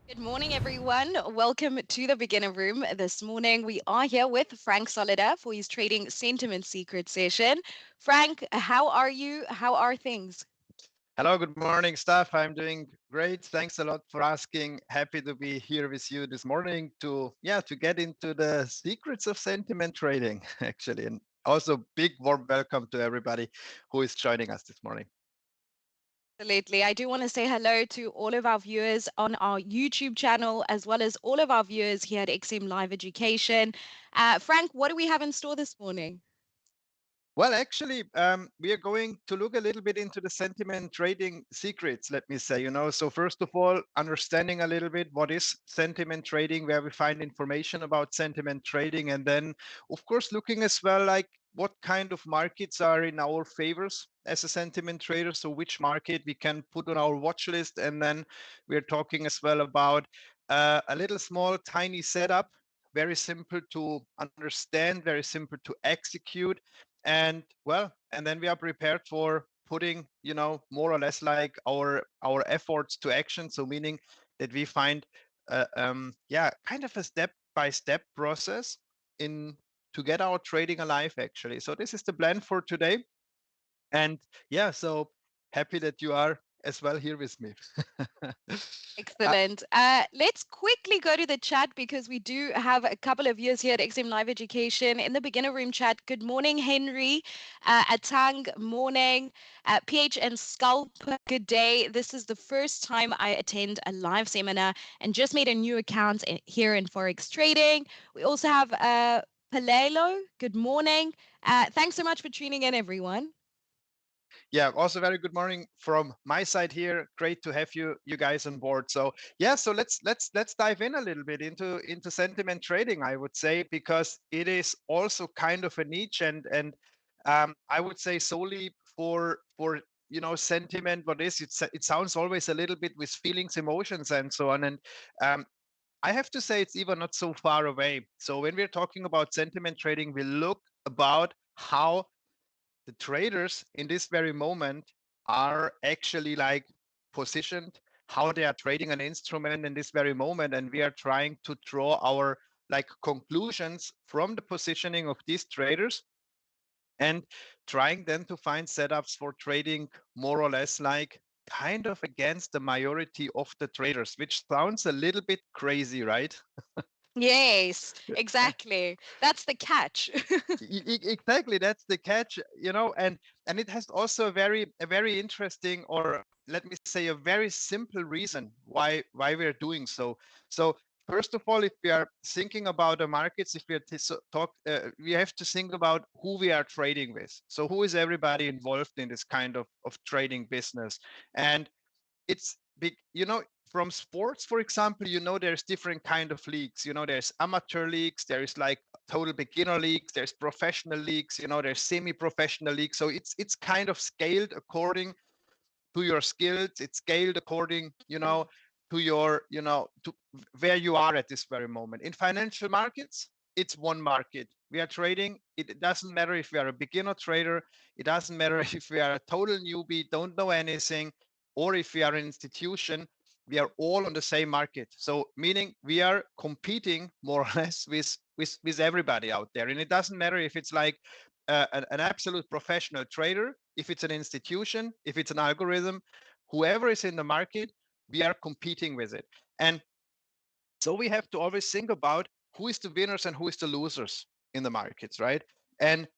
Good morning, everyone. Welcome to the beginner room. This morning, we are here with Frank Solida for his trading sentiment secret session. Frank, how are you? How are things? Hello, good morning, Steph. I'm doing great. Thanks a lot for asking. Happy to be here with you this morning to get into the secrets of sentiment trading, actually. And also big warm welcome to everybody who is joining us this morning. Absolutely. I do want to say hello to all of our viewers on our YouTube channel, as well as all of our viewers here at XM Live Education. Frank, what do we have in store this morning? Well, actually, we are going to look a little bit into the sentiment trading secrets, let me say. So first of all, understanding a little bit what is sentiment trading, where we find information about sentiment trading, and then, of course, looking as well like what kind of markets are in our favors as a sentiment trader. So which market we can put on our watch list, and then we're talking as well about a little small, tiny setup. Very simple to understand, very simple to execute, and then we are prepared for putting more or less like our efforts to action, so meaning that we find kind of a step by step process in to get our trading alive, actually. So this is the plan for today. And yeah, so happy that you are as well here with me. uh, Excellent. Let's quickly go to the chat because we do have a couple of years here at XM Live Education. In the beginner room chat, good morning, Henry. Atang, morning. PH and Scalper, good day. This is the first time I attend a live seminar and just made a new account here in Forex Trading. We also have Palelo, good morning. Thanks so much for tuning in, everyone. Yeah, also very good morning from my side here. Great to have you guys on board. So yeah, so let's dive in a little bit into sentiment trading, I would say, because it is also kind of a niche, and I would say solely for sentiment. What is it? It sounds always a little bit with feelings, emotions, and so on. And um, I have to say it's even not so far away. So when we're talking about sentiment trading, we look about how the traders in this very moment are actually like positioned, how they are trading an instrument in this very moment, and we are trying to draw our like conclusions from the positioning of these traders, and trying then to find setups for trading more or less like kind of against the majority of the traders, which sounds a little bit crazy, right? Yes, exactly. That's the catch. Exactly, that's the catch, and it has also a very interesting, or let me say a very simple reason why we're doing so. So first of all, if we are thinking about the markets, if we are we have to think about who we are trading with. So who is everybody involved in this kind of trading business? And it's big, from sports, for example, there's different kind of leagues. There's amateur leagues, there is like total beginner leagues, there's professional leagues, there's semi-professional leagues. So it's kind of scaled according to your skills. It's scaled according, to your, to where you are at this very moment. In financial markets, it's one market. We are trading. It doesn't matter if we are a beginner trader. It doesn't matter if we are a total newbie, don't know anything, or if we are an institution. We are all on the same market. So meaning we are competing more or less with everybody out there. And it doesn't matter if it's like an absolute professional trader, if it's an institution, if it's an algorithm, whoever is in the market, we are competing with it. And so we have to always think about who is the winners and who is the losers in the markets, right? And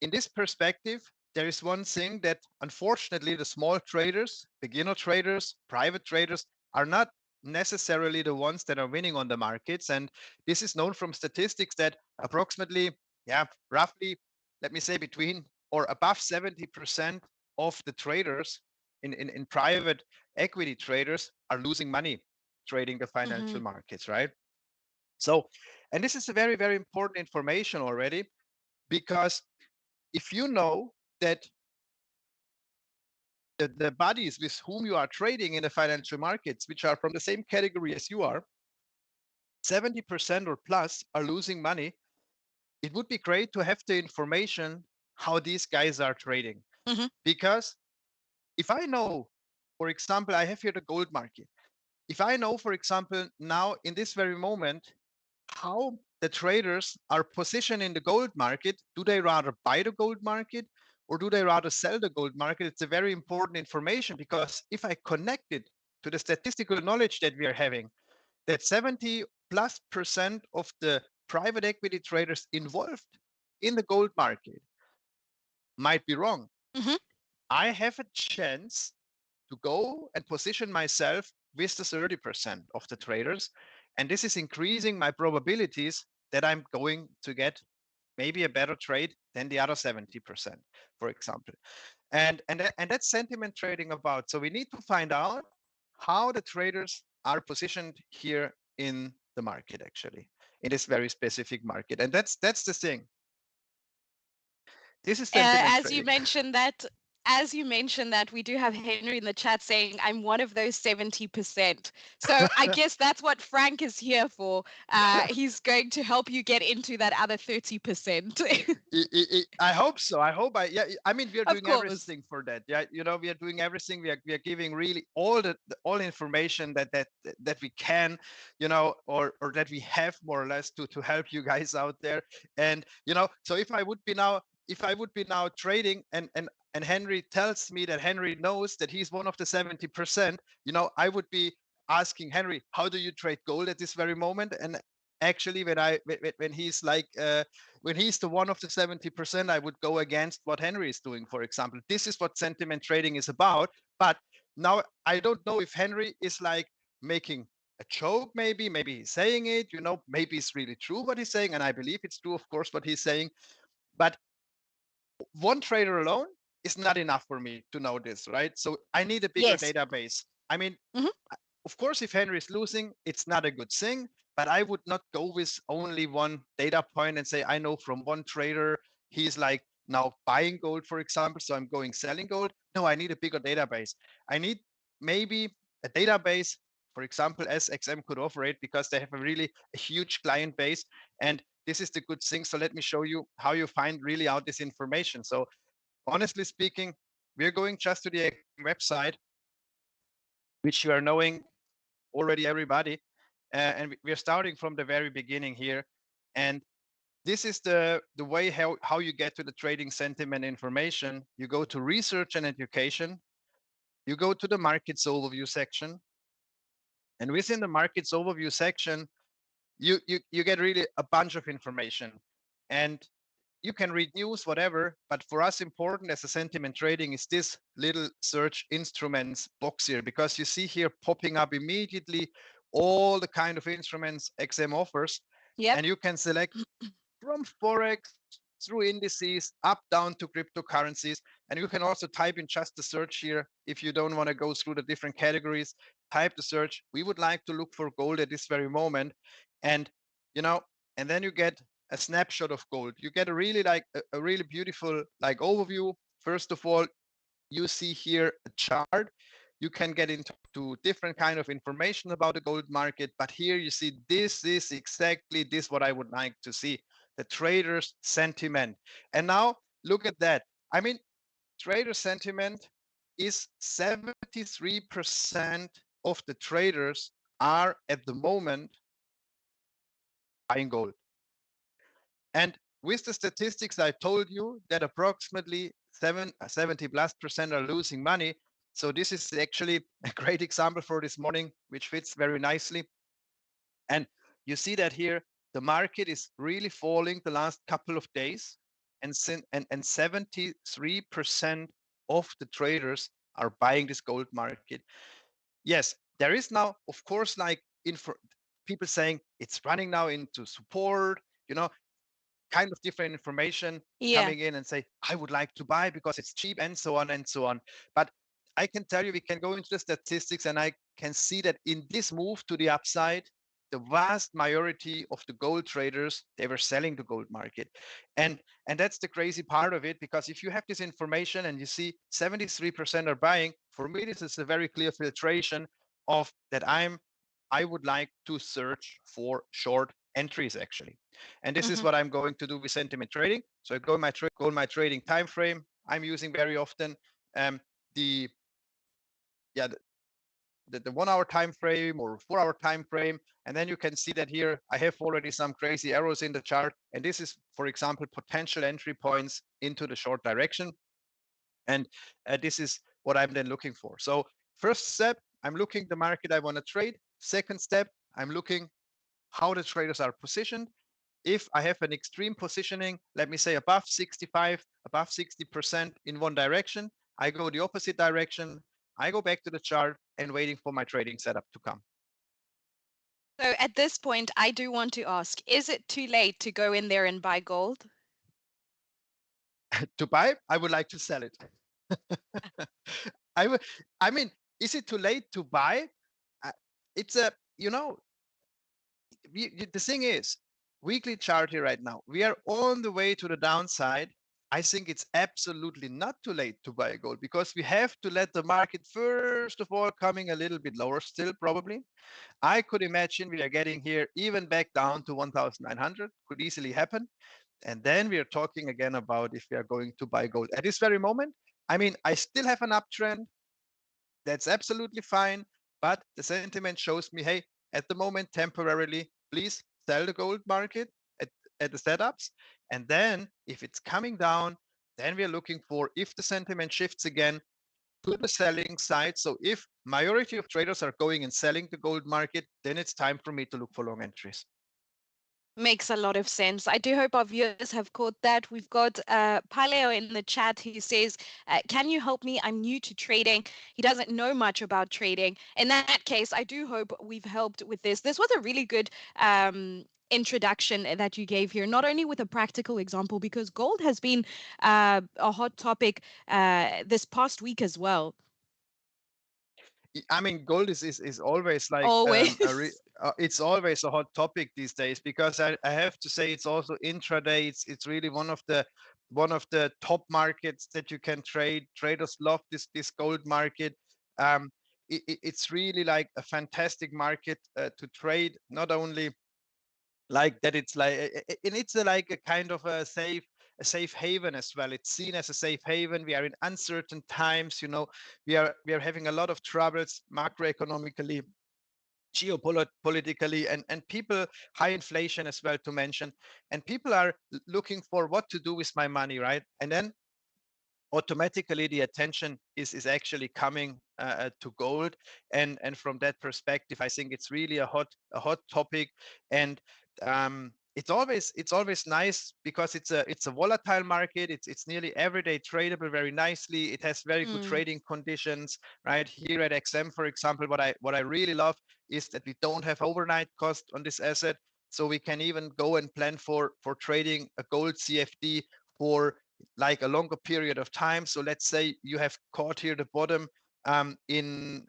in this perspective, there is one thing that unfortunately the small traders, beginner traders, private traders are not necessarily the ones that are winning on the markets. And this is known from statistics that approximately, yeah, roughly, let me say between or above 70% of the traders in private equity traders are losing money trading the financial Mhm. markets, right? So, and this is a very, very important information already, because if you know that the bodies with whom you are trading in the financial markets, which are from the same category as you are, 70% or plus are losing money, it would be great to have the information how these guys are trading. Mhm. Because if I know, for example, I have here the gold market. if I know, for example, now in this very moment, how the traders are positioned in the gold market, do they rather buy the gold market or do they rather sell the gold market? It's a very important information, because if I connect it to the statistical knowledge that we are having, that 70+% of the private equity traders involved in the gold market might be wrong. Hmm. I have a chance to go and position myself with the 30% of the traders. And this is increasing my probabilities that I'm going to get maybe a better trade than the other 70%, for example. And that's sentiment trading about. So we need to find out how the traders are positioned here in the market, actually, in this very specific market. And that's the thing. This is sentiment As you trading. mentioned that, as you mentioned that, we do have Henry in the chat saying, I'm one of those 70%. So I guess that's what Frank is here for. He's going to help you get into that other 30%. I hope so. I hope yeah. I mean, we are Of doing course. everything for that. Yeah, we are doing everything. We are giving really all the all information that we can, or that we have more or less to help you guys out there. And so if I would be now trading, and Henry tells me that Henry knows that he's one of the 70%, I would be asking Henry, how do you trade gold at this very moment? And actually, when he's like when he's the one of the 70%, I would go against what Henry is doing, for example. This is what sentiment trading is about. But now I don't know if Henry is like making a joke, maybe he's saying it, maybe it's really true what he's saying. And I believe it's true, of course, what he's saying. But one trader alone is not enough for me to know this, right? So I need a bigger Yes. database. I mean, Hmm. of course, if Henry is losing, it's not a good thing, but I would not go with only one data point and say, I know from one trader, he's like now buying gold, for example, so I'm going selling gold. No, I need a bigger database. I need maybe a database, for example, as XM could offer it, because they have a huge client base. And this is the good thing. So let me show you how you find really out this information. So honestly speaking, we're going just to the website, which you are knowing already, everybody. And we're starting from the very beginning here. And this is the way how you get to the trading sentiment information. You go to research and education. You go to the markets overview section. And within the markets overview section, you get really a bunch of information. And you can read news, whatever, but for us important as a sentiment trading is this little search instruments box here, because you see here popping up immediately all the kind of instruments XM offers, Yep. and you can select from Forex through indices up down to cryptocurrencies. And you can also type in just the search here if you don't want to go through the different categories. Type the search. We would like to look for gold at this very moment. And you know, and then you get a snapshot of gold. You get a really a really beautiful like overview. First of all, you see here a chart. You can get into different kind of information about the gold market, but here you see this is exactly this what I would like to see, the traders sentiment. And now look at that. I mean, trader sentiment is 73% of the traders are at the moment buying gold. And with the statistics I told you that approximately 70+% are losing money. So this is actually a great example for this morning, which fits very nicely. And you see that here, the market is really falling the last couple of days, and 73% of the traders are buying this gold market. Yes, there is now, of course, like people saying it's running now into support, you know, kind of different information Yeah. coming in and say, I would like to buy because it's cheap, and so on and so on. But I can tell you, we can go into the statistics and I can see that in this move to the upside, the vast majority of the gold traders, they were selling the gold market. And that's the crazy part of it, because if you have this information and you see 73% are buying, for me, this is a very clear filtration of that I would like to search for short entries actually. And this is Hmm. what I'm going to do with sentiment trading. So I go my trading time frame. I'm using very often um, the yeah the 1 hour time frame or 4 hour time frame. And then you can see that here I have already some crazy arrows in the chart. And this is, for example, potential entry points into the short direction. And this is what I'm then looking for. So first step, I'm looking the market I want to trade. Second step, I'm looking how the traders are positioned. If I have an extreme positioning, let me say above 65, above 60% in one direction, I go the opposite direction. I go back to the chart and waiting for my trading setup to come. So at this point, I do want to ask, is it too late to go in there and buy gold? To buy, I would like to sell it. I would, I mean, is it too late to buy? Uh, It's a, you know, the thing is, weekly chart here right now, we are on the way to the downside. I think it's absolutely not too late to buy gold because we have to let the market, first of all, coming a little bit lower still, probably. I could imagine we are getting here even back down to 1,900, could easily happen. And then we are talking again about if we are going to buy gold. At this very moment, I mean, I still have an uptrend. That's absolutely fine. But the sentiment shows me, hey, at the moment, temporarily, please sell the gold market at, at the setups. And then if it's coming down, then we're looking for, if the sentiment shifts again, to the selling side. So if majority of traders are going and selling the gold market, then it's time for me to look for long entries. Makes a lot of sense. I do hope our viewers have caught that. We've got Paleo in the chat who says, can you help me? I'm new to trading. He doesn't know much about trading. In that case, I do hope we've helped with this. This was a really good introduction that you gave here, not only with a practical example, because gold has been a hot topic this past week as well. I mean, gold is always like Always. it's always a hot topic these days because I have to say it's also intraday. It's really one of the top markets that you can trade. Traders love this gold market. Um, it's really like a fantastic market to trade. Not only like that, it's like and it's like a kind of a safe haven as well. It's seen as a safe haven. We are in uncertain times, we are having a lot of troubles macroeconomically, geopolitically, and people, high inflation as well to mention, and people are looking for what to do with my money, right? And then automatically the attention is actually coming to gold, and from that perspective I think it's really a hot topic. And it's always nice because it's a volatile market. It's nearly everyday tradable very nicely. It has very good Mm. trading conditions. Right here at XM, for example, what I really love is that we don't have overnight cost on this asset, so we can even go and plan for trading a gold CFD for like a longer period of time. So let's say you have caught here the bottom in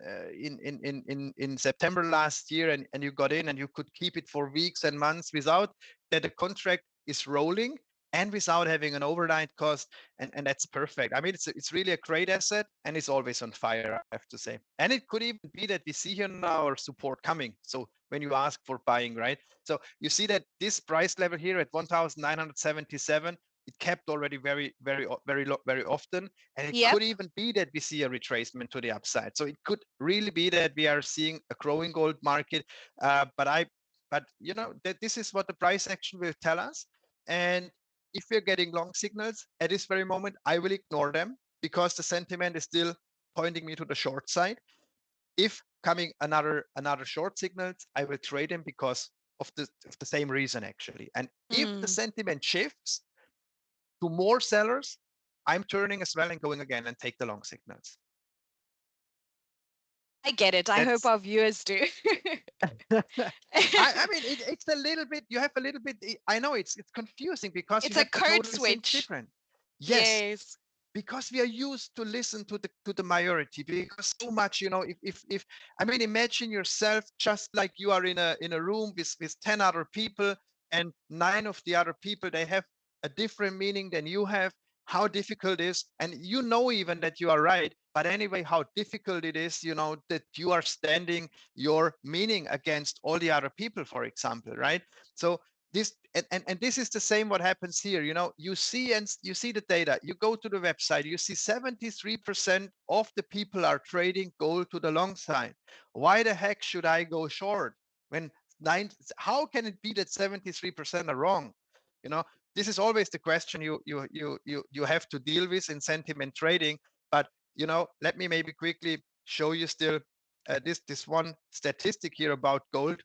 September last year, and you got in and you could keep it for weeks and months without that the contract is rolling and without having an overnight cost, and that's perfect. I mean, it's really a great asset, and it's always on fire, I have to say. And it could even be that we see here now our support coming. So when you ask for buying, right? So you see that this price level here at 1,977, it kept already very often, and it Yep. could even be that we see a retracement to the upside. So it could really be that we are seeing a growing gold market. But that this is what the price action will tell us. And if we're getting long signals at this very moment, I will ignore them because the sentiment is still pointing me to the short side. If coming another short signals, I will trade them because of the same reason actually. And if the Mm. sentiment shifts to more sellers, I'm turning as well and going again and take the long signals. I get it. I hope That's our viewers do. I mean it's a little bit, you have a little bit, I know it's confusing because you It's a have to code totally think switch. different. Yes, Yes. because we are used to listen to the majority, because so much, if I mean, imagine yourself just like you are in a room with 10 other people, and 9 of the other people, they have a different meaning than you have, how difficult it is. And even that you are right, but anyway, how difficult it is, that you are standing your meaning against all the other people, for example, right? So And this is the same what happens here. You see, and you see the data. You go to the website, you see 73% of the people are trading gold to the long side. Why the heck should I go short when nine? How can it be that 73% are wrong? you know this is always the question you have to deal with in sentiment trading. But let me maybe quickly show you still this one statistic here about gold.